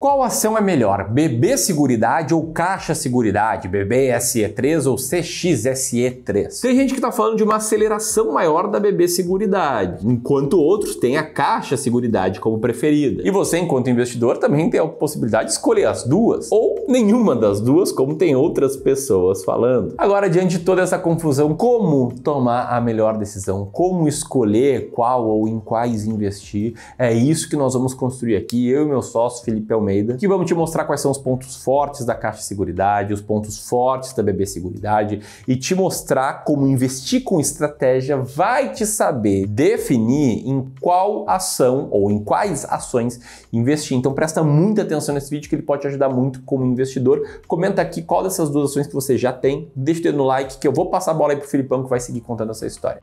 Qual ação é melhor, BB Seguridade ou Caixa Seguridade, BB-SE3 ou CXSE3? Tem gente que está falando de uma aceleração maior da BB Seguridade, enquanto outros têm a Caixa Seguridade como preferida. E você, enquanto investidor, também tem a possibilidade de escolher as duas, ou nenhuma das duas, como tem outras pessoas falando. Agora, diante de toda essa confusão, como tomar a melhor decisão? Como escolher qual ou em quais investir? É isso que nós vamos construir aqui, eu e meu sócio Felipe Almeida, que vamos te mostrar quais são os pontos fortes da Caixa Seguridade, os pontos fortes da BB Seguridade e te mostrar como investir com estratégia vai te saber definir em qual ação ou em quais ações investir. Então presta muita atenção nesse vídeo que ele pode te ajudar muito como investidor. Comenta aqui qual dessas duas ações que você já tem, deixa o dedo no like que eu vou passar a bola aí pro Filipão que vai seguir contando essa história.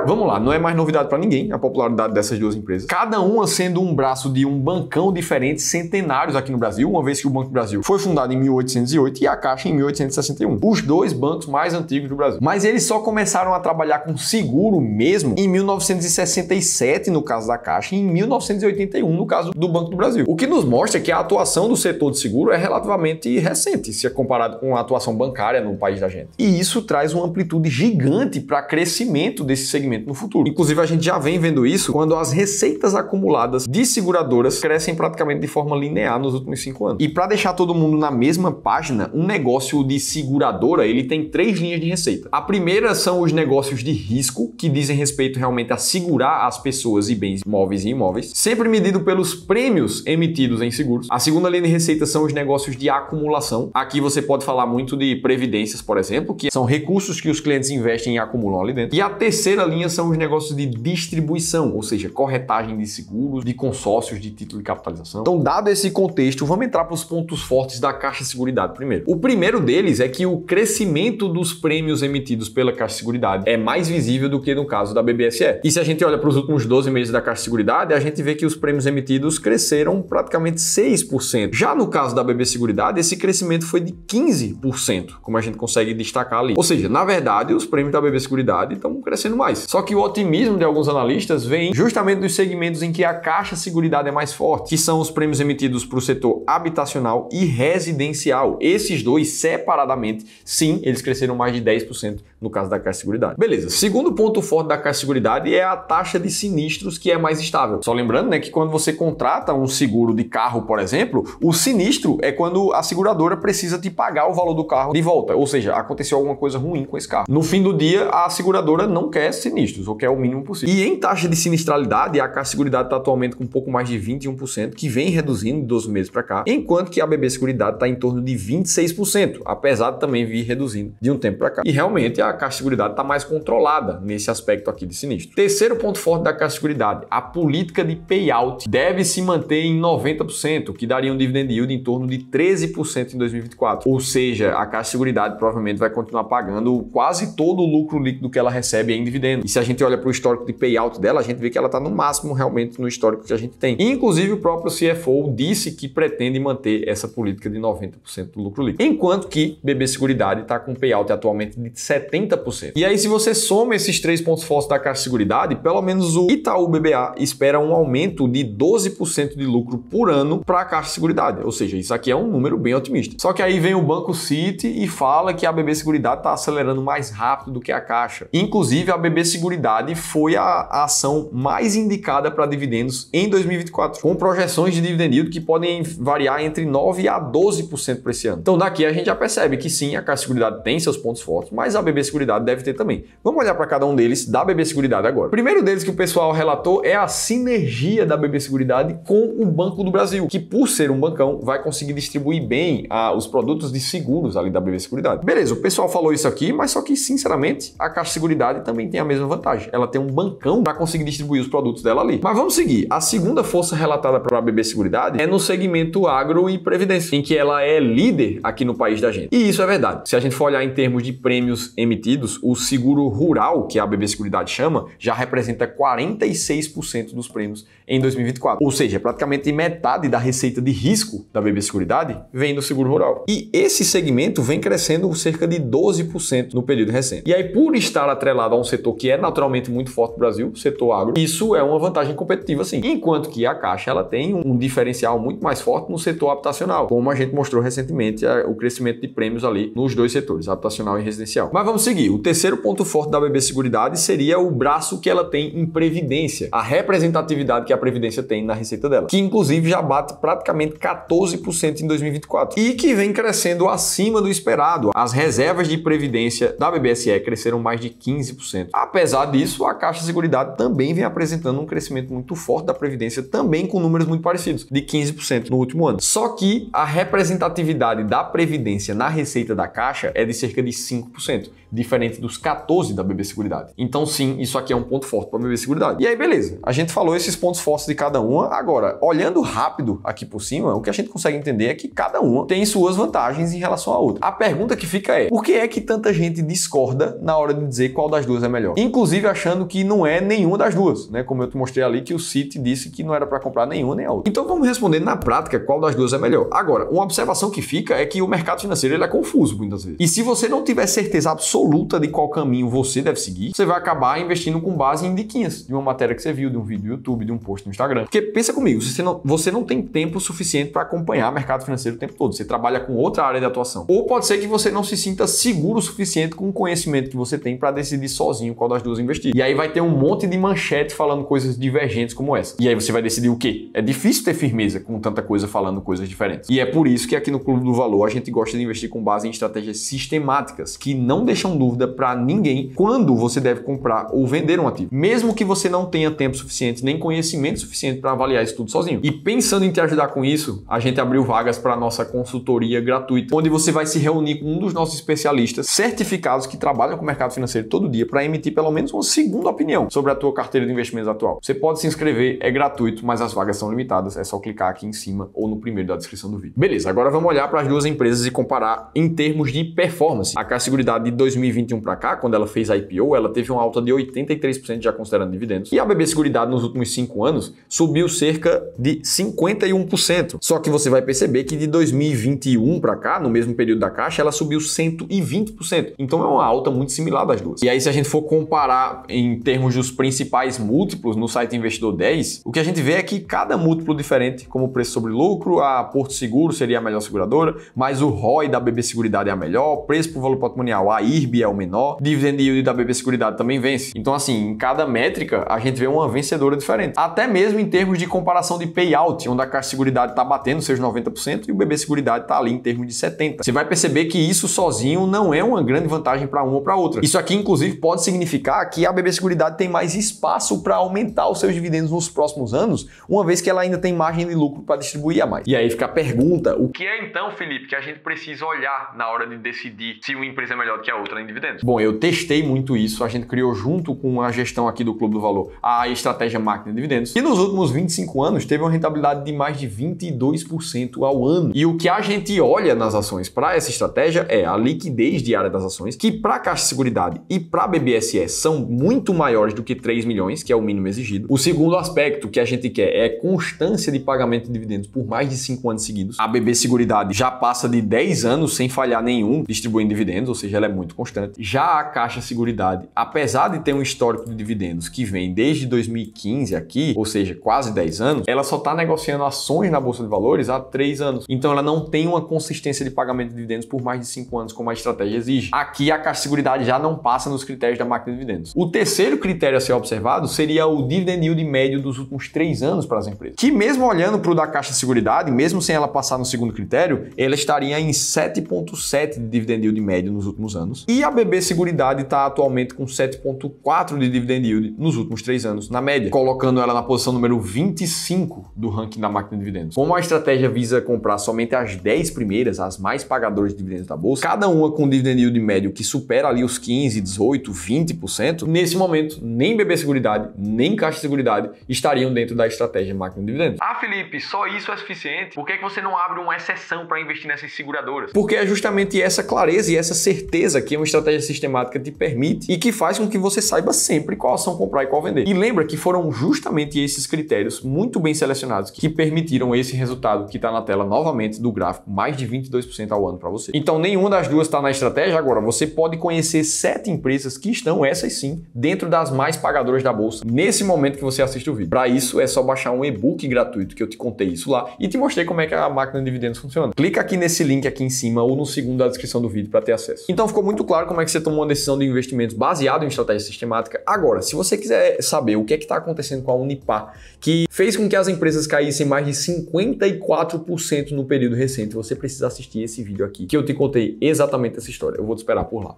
Vamos lá, não é mais novidade para ninguém a popularidade dessas duas empresas. Cada uma sendo um braço de um bancão diferente, centenários aqui no Brasil, uma vez que o Banco do Brasil foi fundado em 1808 e a Caixa em 1861. Os dois bancos mais antigos do Brasil. Mas eles só começaram a trabalhar com seguro mesmo em 1967, no caso da Caixa, e em 1981, no caso do Banco do Brasil. O que nos mostra que a atuação do setor de seguro é relativamente recente, se é comparado com a atuação bancária no país da gente. E isso traz uma amplitude gigante para crescimento desse segmento no futuro. Inclusive, a gente já vem vendo isso quando as receitas acumuladas de seguradoras crescem praticamente de forma linear nos últimos 5 anos. E para deixar todo mundo na mesma página, um negócio de seguradora, ele tem 3 linhas de receita. A primeira são os negócios de risco, que dizem respeito realmente a segurar as pessoas e bens móveis e imóveis, sempre medido pelos prêmios emitidos em seguros. A segunda linha de receita são os negócios de acumulação. Aqui você pode falar muito de previdências, por exemplo, que são recursos que os clientes investem e acumulam ali dentro. E a terceira linha são os negócios de distribuição, ou seja, corretagem de seguros, de consórcios de título de capitalização. Então, dado esse contexto, vamos entrar para os pontos fortes da Caixa Seguridade primeiro. O primeiro deles é que o crescimento dos prêmios emitidos pela Caixa Seguridade é mais visível do que no caso da BBSE. E se a gente olha para os últimos 12 meses da Caixa Seguridade, a gente vê que os prêmios emitidos cresceram praticamente 6%. Já no caso da BB Seguridade, esse crescimento foi de 15%, como a gente consegue destacar ali. Ou seja, na verdade, os prêmios da BB Seguridade estão crescendo mais. Só que o otimismo de alguns analistas vem justamente dos segmentos em que a Caixa Seguridade é mais forte, que são os prêmios emitidos para o setor habitacional e residencial. Esses dois, separadamente, sim, eles cresceram mais de 10% no caso da Caixa Seguridade. Beleza, segundo ponto forte da Caixa Seguridade é a taxa de sinistros, que é mais estável. Só lembrando, né, que quando você contrata um seguro de carro, por exemplo, o sinistro é quando a seguradora precisa te pagar o valor do carro de volta, ou seja, aconteceu alguma coisa ruim com esse carro. No fim do dia, a seguradora não quer sinistros, ou quer o mínimo possível. E em taxa de sinistralidade, a Caixa Seguridade está atualmente com um pouco mais de 21%, que vem reduzindo de 12 meses para cá, enquanto que a BB Seguridade está em torno de 26%, apesar de também vir reduzindo de um tempo para cá. E realmente a Caixa Seguridade está mais controlada nesse aspecto aqui de sinistro. Terceiro ponto forte da Caixa Seguridade, a política de payout deve se manter em 90%, que daria um dividend yield em torno de 13% em 2024. Ou seja, a Caixa Seguridade provavelmente vai continuar pagando quase todo o lucro líquido que ela recebe em dividendo. E se a gente olha para o histórico de payout dela, a gente vê que ela está no máximo realmente no histórico que a gente tem. Inclusive, o próprio CFO disse que pretende manter essa política de 90% do lucro líquido. Enquanto que BB Seguridade está com payout atualmente de 70%. E aí, se você soma esses 3 pontos fortes da Caixa Seguridade, pelo menos o Itaú BBA espera um aumento de 12% de lucro por ano para a Caixa Seguridade. Ou seja, isso aqui é um número bem otimista. Só que aí vem o Banco Citi e fala que a BB Seguridade está acelerando mais rápido do que a Caixa. Inclusive, a BB Seguridade foi a ação mais indicada para dividendos em 2024, com projeções de dividend yield que podem variar entre 9% a 12% para esse ano. Então daqui a gente já percebe que sim, a Caixa Seguridade tem seus pontos fortes, mas a BB Seguridade deve ter também. Vamos olhar para cada um deles da BB Seguridade agora. O primeiro deles que o pessoal relatou é a sinergia da BB Seguridade com o Banco do Brasil, que por ser um bancão vai conseguir distribuir bem os produtos de seguros ali da BB Seguridade. Beleza, o pessoal falou isso aqui, mas só que sinceramente a Caixa Seguridade também tem a mesma vantagem. Ela tem um bancão para conseguir distribuir os produtos dela ali. Mas vamos seguir. A segunda força relatada para a BB Seguridade é no segmento agro e previdência, em que ela é líder aqui no país da gente. E isso é verdade. Se a gente for olhar em termos de prêmios emitidos, o seguro rural, que a BB Seguridade chama, já representa 46% dos prêmios em 2024. Ou seja, praticamente metade da receita de risco da BB Seguridade vem do seguro rural. E esse segmento vem crescendo cerca de 12% no período recente. E aí, por estar atrelado a um setor que é naturalmente naturalmente muito forte no Brasil, setor agro. Isso é uma vantagem competitiva, sim. Enquanto que a Caixa, ela tem um diferencial muito mais forte no setor habitacional, como a gente mostrou recentemente o crescimento de prêmios ali nos dois setores, habitacional e residencial. Mas vamos seguir. O terceiro ponto forte da BB Seguridade seria o braço que ela tem em previdência, a representatividade que a previdência tem na receita dela, que inclusive já bate praticamente 14% em 2024 e que vem crescendo acima do esperado. As reservas de previdência da BBSE cresceram mais de 15%. Apesar disso, a Caixa Seguridade também vem apresentando um crescimento muito forte da previdência, também com números muito parecidos, de 15% no último ano. Só que a representatividade da previdência na receita da Caixa é de cerca de 5%, diferente dos 14% da BB Seguridade. Então sim, isso aqui é um ponto forte para a BB Seguridade. E aí, beleza. A gente falou esses pontos fortes de cada uma. Agora, olhando rápido aqui por cima, o que a gente consegue entender é que cada uma tem suas vantagens em relação à outra. A pergunta que fica é, por que é que tanta gente discorda na hora de dizer qual das duas é melhor? Inclusive achando que não é nenhuma das duas, né? Como eu te mostrei ali que o Citi disse que não era para comprar nenhuma nem a outra. Então vamos responder na prática qual das duas é melhor. Agora, uma observação que fica é que o mercado financeiro ele é confuso muitas vezes. E se você não tiver certeza absoluta de qual caminho você deve seguir, você vai acabar investindo com base em diquinhas de uma matéria que você viu, de um vídeo do YouTube, de um post no Instagram. Porque pensa comigo, você não tem tempo suficiente para acompanhar o mercado financeiro o tempo todo. Você trabalha com outra área de atuação. Ou pode ser que você não se sinta seguro o suficiente com o conhecimento que você tem para decidir sozinho qual das duas investir. E aí vai ter um monte de manchete falando coisas divergentes como essa. E aí você vai decidir o quê? É difícil ter firmeza com tanta coisa falando coisas diferentes. E é por isso que aqui no Clube do Valor a gente gosta de investir com base em estratégias sistemáticas que não deixam dúvida para ninguém quando você deve comprar ou vender um ativo. Mesmo que você não tenha tempo suficiente nem conhecimento suficiente para avaliar isso tudo sozinho. E pensando em te ajudar com isso, a gente abriu vagas para a nossa consultoria gratuita, onde você vai se reunir com um dos nossos especialistas certificados que trabalham com o mercado financeiro todo dia para emitir pelo menos uma segunda opinião sobre a tua carteira de investimentos atual. Você pode se inscrever, é gratuito, mas as vagas são limitadas, é só clicar aqui em cima ou no primeiro da descrição do vídeo. Beleza, agora vamos olhar para as duas empresas e comparar em termos de performance. A Caixa Seguridade de 2021 para cá, quando ela fez a IPO, ela teve uma alta de 83% já considerando dividendos. E a BB Seguridade nos últimos 5 anos subiu cerca de 51%. Só que você vai perceber que de 2021 para cá, no mesmo período da Caixa, ela subiu 120%. Então é uma alta muito similar das duas. E aí se a gente for comparar em termos dos principais múltiplos no site Investidor 10, o que a gente vê é que cada múltiplo diferente, como o preço sobre lucro, a Porto Seguro seria a melhor seguradora, mas o ROI da BB Seguridade é a melhor, preço por valor patrimonial, a IRB é o menor, dividend yield da BB Seguridade também vence. Então assim, em cada métrica a gente vê uma vencedora diferente. Até mesmo em termos de comparação de payout, onde a Caixa Seguridade está batendo seus 90% e o BB Seguridade está ali em termos de 70%. Você vai perceber que isso sozinho não é uma grande vantagem para uma ou para outra. Isso aqui inclusive pode significar que a BB Seguridade tem mais espaço para aumentar os seus dividendos nos próximos anos, uma vez que ela ainda tem margem de lucro para distribuir a mais. E aí fica a pergunta, o que é então, Felipe, que a gente precisa olhar na hora de decidir se uma empresa é melhor do que a outra em dividendos? Bom, eu testei muito isso, a gente criou junto com a gestão aqui do Clube do Valor a estratégia máquina de dividendos, e nos últimos 25 anos teve uma rentabilidade de mais de 22% ao ano. E o que a gente olha nas ações para essa estratégia é a liquidez diária das ações, que para a Caixa Seguridade e para a BBSE são muito maiores do que 3 milhões, que é o mínimo exigido. O segundo aspecto que a gente quer é constância de pagamento de dividendos por mais de 5 anos seguidos. A BB Seguridade já passa de 10 anos sem falhar nenhum distribuindo dividendos, ou seja, ela é muito constante. Já a Caixa Seguridade, apesar de ter um histórico de dividendos que vem desde 2015 aqui, ou seja, quase 10 anos, ela só está negociando ações na Bolsa de Valores há 3 anos. Então ela não tem uma consistência de pagamento de dividendos por mais de 5 anos, como a estratégia exige. Aqui a Caixa Seguridade já não passa nos critérios da máquina de dividendos. O terceiro critério a ser observado seria o dividend yield médio dos últimos 3 anos para as empresas. Que mesmo olhando para o da Caixa Seguridade, mesmo sem ela passar no segundo critério, ela estaria em 7,7 de dividend yield médio nos últimos anos. E a BB Seguridade está atualmente com 7,4 de dividend yield nos últimos 3 anos, na média, colocando ela na posição número 25 do ranking da máquina de dividendos. Como a estratégia visa comprar somente as 10 primeiras, as mais pagadoras de dividendos da bolsa, cada uma com dividend yield médio que supera ali os 15, 18, 20%, nesse momento, nem BB Seguridade, nem Caixa Seguridade estariam dentro da estratégia máquina de dividendos. Ah, Felipe, só isso é suficiente? Por que você não abre uma exceção para investir nessas seguradoras? Porque é justamente essa clareza e essa certeza que uma estratégia sistemática te permite e que faz com que você saiba sempre qual ação comprar e qual vender. E lembra que foram justamente esses critérios muito bem selecionados que permitiram esse resultado que está na tela novamente do gráfico, mais de 22% ao ano para você. Então nenhuma das duas está na estratégia. Agora, você pode conhecer 7 empresas que estão, essas sim, sim, dentro das mais pagadoras da bolsa, nesse momento que você assiste o vídeo. Para isso, é só baixar um e-book gratuito, que eu te contei isso lá, e te mostrei como é que a máquina de dividendos funciona. Clica aqui nesse link aqui em cima ou no segundo da descrição do vídeo para ter acesso. Então ficou muito claro como é que você toma uma decisão de investimentos baseado em estratégia sistemática. Agora, se você quiser saber o que é que está acontecendo com a Unipar, que fez com que as empresas caíssem mais de 54% no período recente, você precisa assistir esse vídeo aqui, que eu te contei exatamente essa história. Eu vou te esperar por lá.